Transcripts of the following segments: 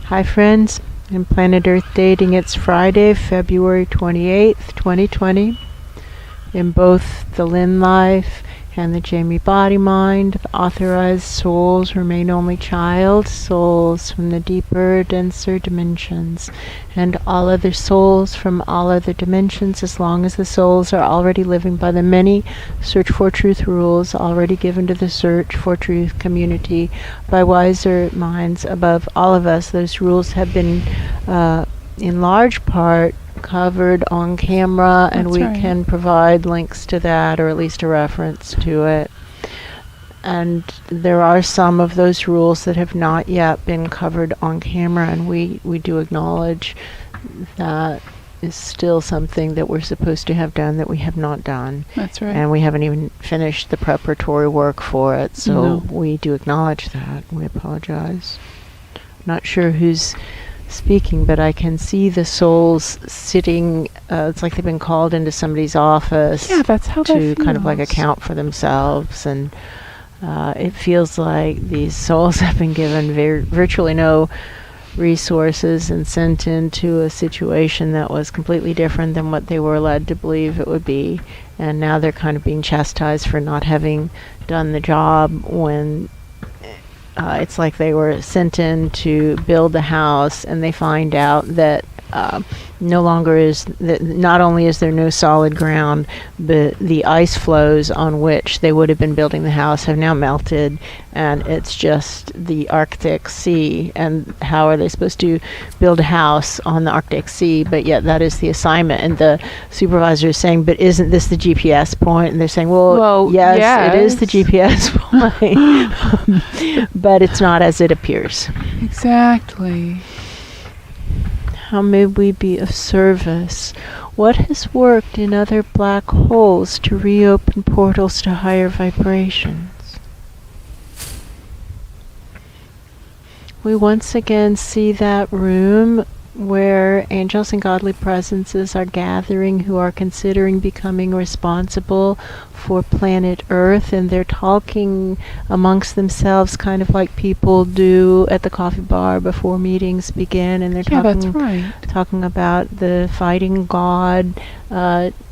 Hi friends, in Planet Earth Dating, it's Friday, February 28th, 2020. In both the Lynn life and the Jamie body mind, the authorized souls remain only child souls from the deeper, denser dimensions, and all other souls from all other dimensions, as long as the souls are already living by the many search for truth rules already given to the search for truth community by wiser minds above all of us. Those rules have been in large part covered on camera, and That's we right. can provide links to that, or at least a reference to it. And there are some of those rules that have not yet been covered on camera, and we do acknowledge that is still something that we're supposed to have done that we have not done. That's right. And we haven't even finished the preparatory work for it, so No. we do acknowledge that. We apologize. Not sure who's speaking, but I can see the souls sitting. It's like they've been called into somebody's office. Yeah, that's how to that kind of like feels. account for themselves, and it feels like these souls have been given virtually no resources and sent into a situation that was completely different than what they were led to believe it would be, and now they're kind of being chastised for not having done the job when it's like they were sent in to build a house, and they find out that no longer is that not only is there no solid ground, but the ice flows on which they would have been building the house have now melted, and it's just the Arctic Sea. And how are they supposed to build a house on the Arctic Sea? But yet that is the assignment. And the supervisor is saying, but isn't this the GPS point? And they're saying, well, yes, it is the GPS point, but it's not as it appears. Exactly. How may we be of service? What has worked in other black holes to reopen portals to higher vibrations? We once again see that room where angels and godly presences are gathering who are considering becoming responsible for planet Earth, and they're talking amongst themselves kind of like people do at the coffee bar before meetings begin, and they're That's right. talking about the fighting God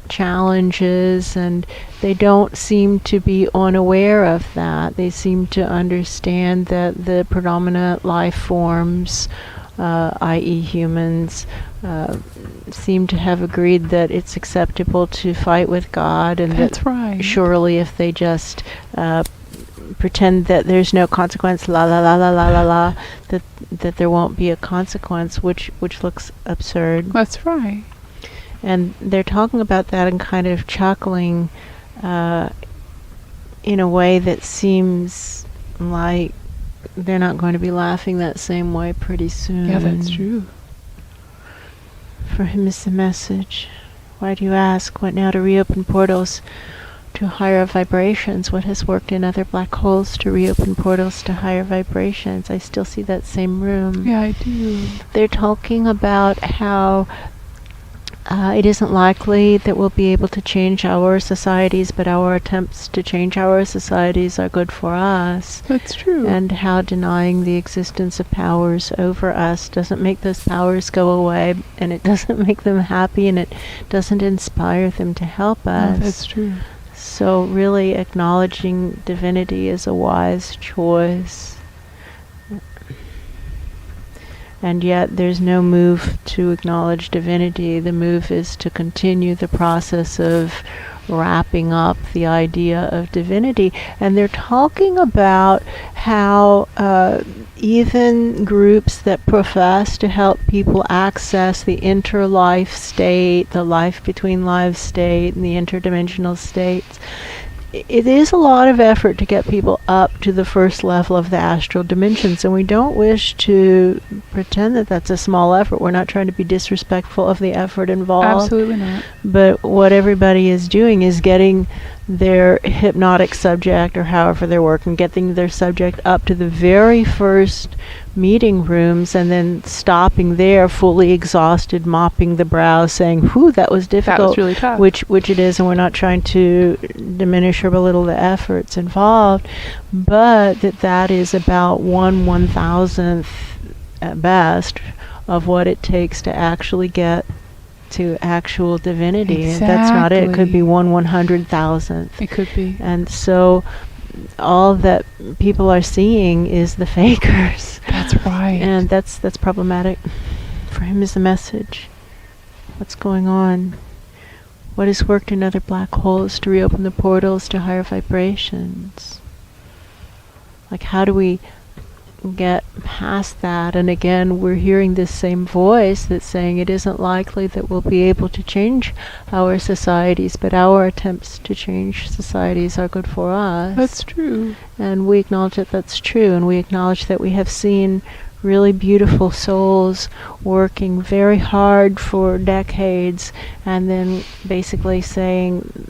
challenges, and they don't seem to be unaware of that. They seem to understand that the predominant life forms, i.e. humans, seem to have agreed that it's acceptable to fight with God, and That's right. surely if they just pretend that there's no consequence, la la la la la la la, that there won't be a consequence, which looks absurd. That's right. And they're talking about that and kind of chuckling in a way that seems like they're not going to be laughing that same way pretty soon. Yeah, that's true. For him is the message. Why do you ask? What now to reopen portals to higher vibrations? What has worked in other black holes to reopen portals to higher vibrations? I still see that same room. Yeah, I do. They're talking about how it isn't likely that we'll be able to change our societies, but our attempts to change our societies are good for us. That's true. And how denying the existence of powers over us doesn't make those powers go away, and it doesn't make them happy, and it doesn't inspire them to help us. No, that's true. So really acknowledging divinity is a wise choice. And yet there's no move to acknowledge divinity. The move is to continue the process of wrapping up the idea of divinity. And they're talking about how even groups that profess to help people access the interlife state, the life between lives state, and the interdimensional states, it is a lot of effort to get people up to the first level of the astral dimensions, and we don't wish to pretend that that's a small effort. We're not trying to be disrespectful of the effort involved. Absolutely not. But what everybody is doing is getting their hypnotic subject, or however they're working, getting their subject up to the very first meeting rooms, and then stopping there, fully exhausted, mopping the brow, saying, whew, that was difficult. That was really tough. Which it is, and we're not trying to diminish or belittle the efforts involved, but that is about 1/1000th at best, of what it takes to actually get to actual divinity. Exactly. That's not it. It could be 1/100,000th. It could be. And so all that people are seeing is the fakers. That's right. And that's problematic. For him is the message. What's going on? What has worked in other black holes to reopen the portals to higher vibrations? Like, how do we get past that? And again, we're hearing this same voice that's saying it isn't likely that we'll be able to change our societies, but our attempts to change societies are good for us. That's true. And we acknowledge that that's true, and we acknowledge that we have seen really beautiful souls working very hard for decades, and then basically saying,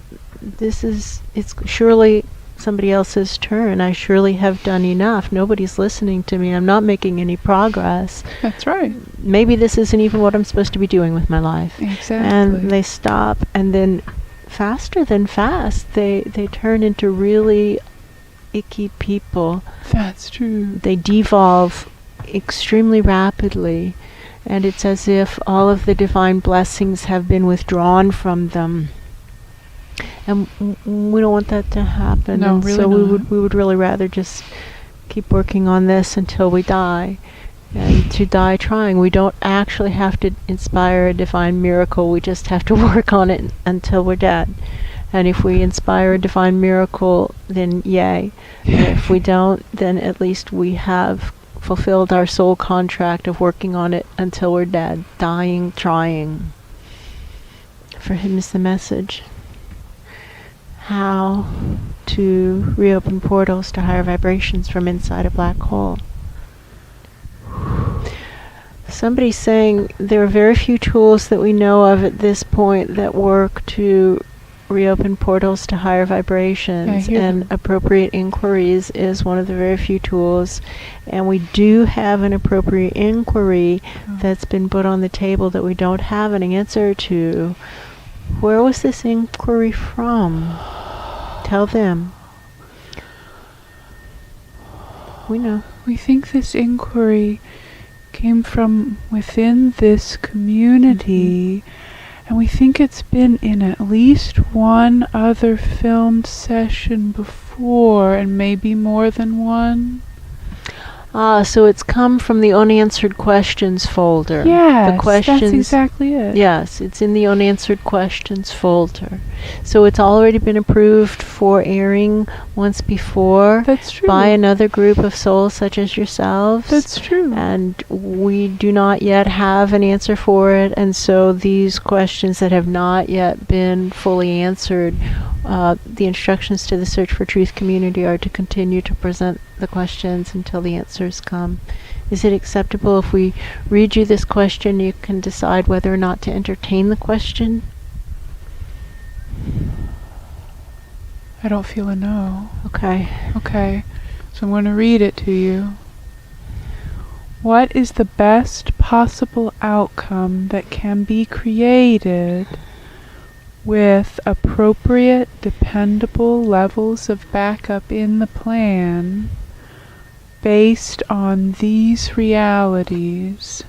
it's surely somebody else's turn. I surely have done enough. Nobody's listening to me. I'm not making any progress. That's right. Maybe this isn't even what I'm supposed to be doing with my life. Exactly. And they stop, and then faster than fast, they turn into really icky people. That's true. They devolve extremely rapidly, and it's as if all of the divine blessings have been withdrawn from them. And we don't want that to happen. No, and really so not. we would really rather just keep working on this until we die. And to die trying. We don't actually have to inspire a divine miracle. We just have to work on it until we're dead. And if we inspire a divine miracle, then yay. And if we don't, then at least we have fulfilled our soul contract of working on it until we're dead, dying, trying. For him is the message. How to reopen portals to higher vibrations from inside a black hole. Somebody's saying there are very few tools that we know of at this point that work to reopen portals to higher vibrations, and appropriate inquiries is one of the very few tools. And we do have an appropriate inquiry that's been put on the table that we don't have an answer to. Where was this inquiry from? Tell them. We know. We think this inquiry came from within this community, and we think it's been in at least one other filmed session before, and maybe more than one. So it's come from the unanswered questions folder. Yes, the questions, that's exactly it. Yes, it's in the unanswered questions folder. So it's already been approved for airing once before. That's true. By another group of souls such as yourselves. That's true. And we do not yet have an answer for it, and so these questions that have not yet been fully answered, the instructions to the Search for Truth community are to continue to present the questions until the answers come. Is it acceptable if we read you this question? You can decide whether or not to entertain the question. I don't feel a no. Okay. Okay, so I'm going to read it to you. What is the best possible outcome that can be created with appropriate, dependable levels of backup in the plan based on these realities,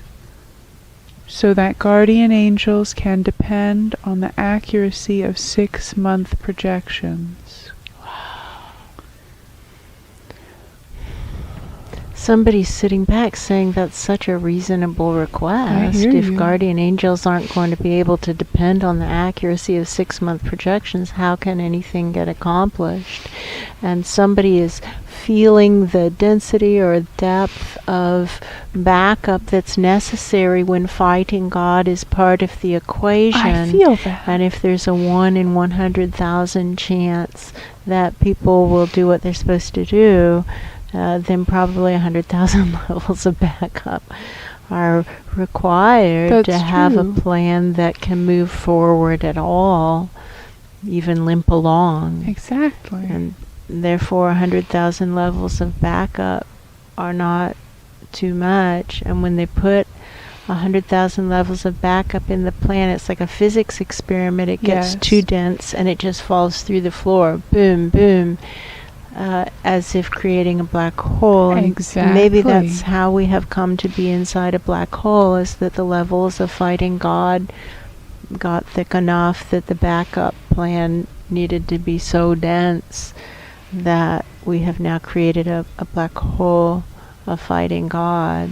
so that guardian angels can depend on the accuracy of 6-month projections? Somebody's sitting back saying that's such a reasonable request. If guardian angels aren't going to be able to depend on the accuracy of 6-month projections, how can anything get accomplished? And somebody is feeling the density or depth of backup that's necessary when fighting God is part of the equation. I feel that. And if there's a 1 in 100,000 chance that people will do what they're supposed to do, then probably 100,000 levels of backup are required to have a plan that can move forward at all, even limp along. Exactly. And therefore 100,000 levels of backup are not too much. And when they put 100,000 levels of backup in the plan, it's like a physics experiment. It gets too dense and it just falls through the floor. Boom, boom. as if creating a black hole. And Exactly. maybe that's how we have come to be inside a black hole, is that the levels of fighting God got thick enough that the backup plan needed to be so dense that we have now created a black hole of fighting God.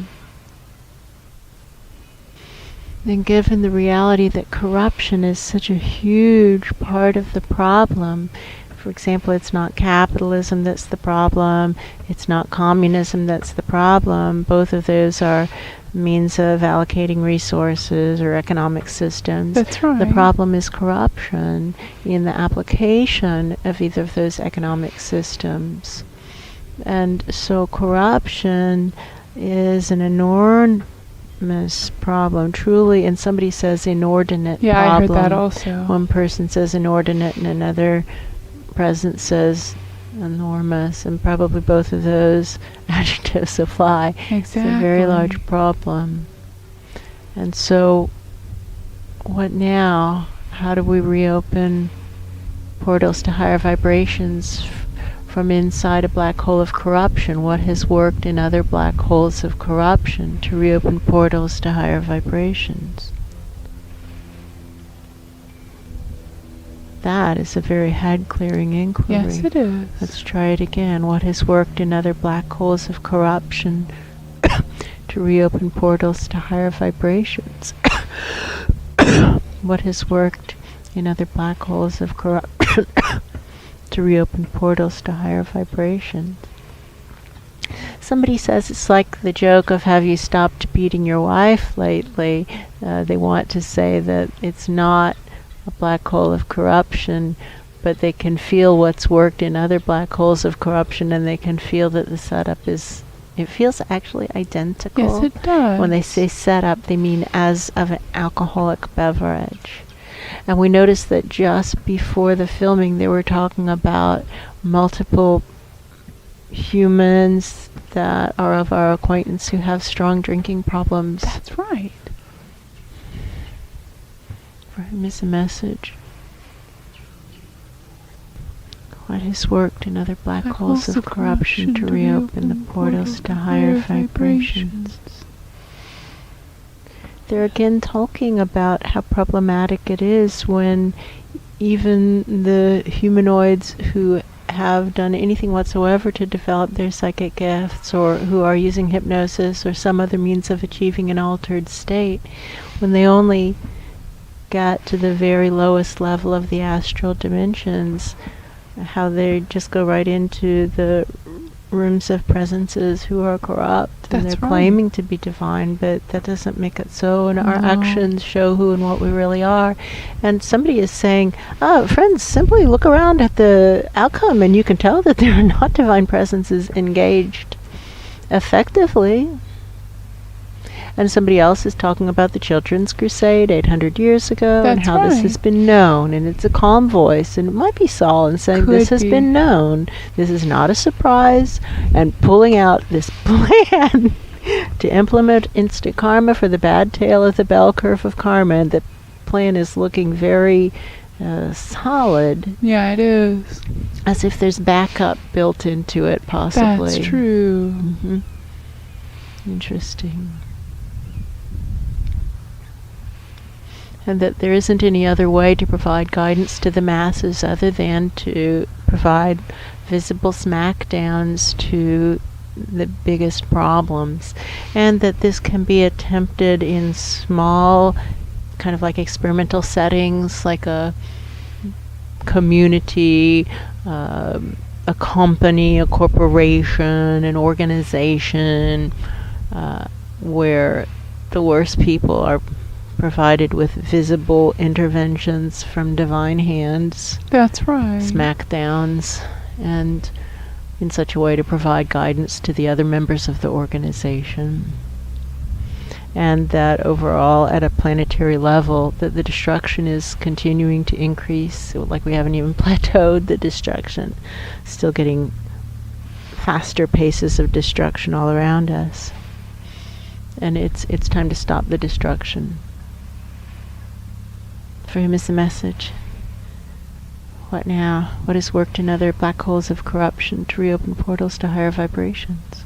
And given the reality that corruption is such a huge part of the problem, for example, it's not capitalism that's the problem, it's not communism that's the problem. Both of those are means of allocating resources or economic systems. That's right. The problem is corruption in the application of either of those economic systems. And so corruption is an enormous problem, truly, and somebody says inordinate Yeah, problem. I heard that also. One person says inordinate and another present says enormous, and probably both of those adjectives apply. Exactly. It's a very large problem. And so what now? How do we reopen portals to higher vibrations from inside a black hole of corruption? What has worked in other black holes of corruption to reopen portals to higher vibrations? That is a very head-clearing inquiry. Yes, it is. Let's try it again. What has worked in other black holes of corruption to reopen portals to higher vibrations? What has worked in other black holes of corruption to reopen portals to higher vibrations? Somebody says it's like the joke of, have you stopped beating your wife lately? They want to say that it's not a black hole of corruption, but they can feel what's worked in other black holes of corruption, and they can feel that the setup is, it feels actually identical. Yes, it does. When they say setup, they mean as of an alcoholic beverage. And we noticed that just before the filming, they were talking about multiple humans that are of our acquaintance who have strong drinking problems. That's right. For him is a message. What has worked in other black holes of corruption to reopen the portals to higher vibrations? They're again talking about how problematic it is when even the humanoids who have done anything whatsoever to develop their psychic gifts, or who are using hypnosis or some other means of achieving an altered state, when they only get to the very lowest level of the astral dimensions, how they just go right into the rooms of presences who are corrupt. And That's they're right. claiming to be divine, but that doesn't make it so, and our No. actions show who and what we really are. And somebody is saying, friends, simply look around at the outcome and you can tell that there are not divine presences engaged effectively. And somebody else is talking about the Children's Crusade 800 years ago, and That's how this right. has been known, and it's a calm voice, and it might be Solon saying this Could has be. been known, this is not a surprise, and pulling out this plan to implement instant karma for the bad tail of the bell curve of karma, and the plan is looking very solid, Yeah, it is. as if there's backup built into it, possibly. That's true. Mhm. Interesting. And that there isn't any other way to provide guidance to the masses other than to provide visible smackdowns to the biggest problems. And that this can be attempted in small, kind of like experimental settings, like a community, a company, a corporation, an organization, where the worst people are provided with visible interventions from divine hands, That's right. smackdowns, and in such a way to provide guidance to the other members of the organization. And that overall, at a planetary level, that the destruction is continuing to increase, like we haven't even plateaued the destruction, still getting faster paces of destruction all around us. And it's time to stop the destruction. For him is the message. What now? What has worked in other black holes of corruption to reopen portals to higher vibrations?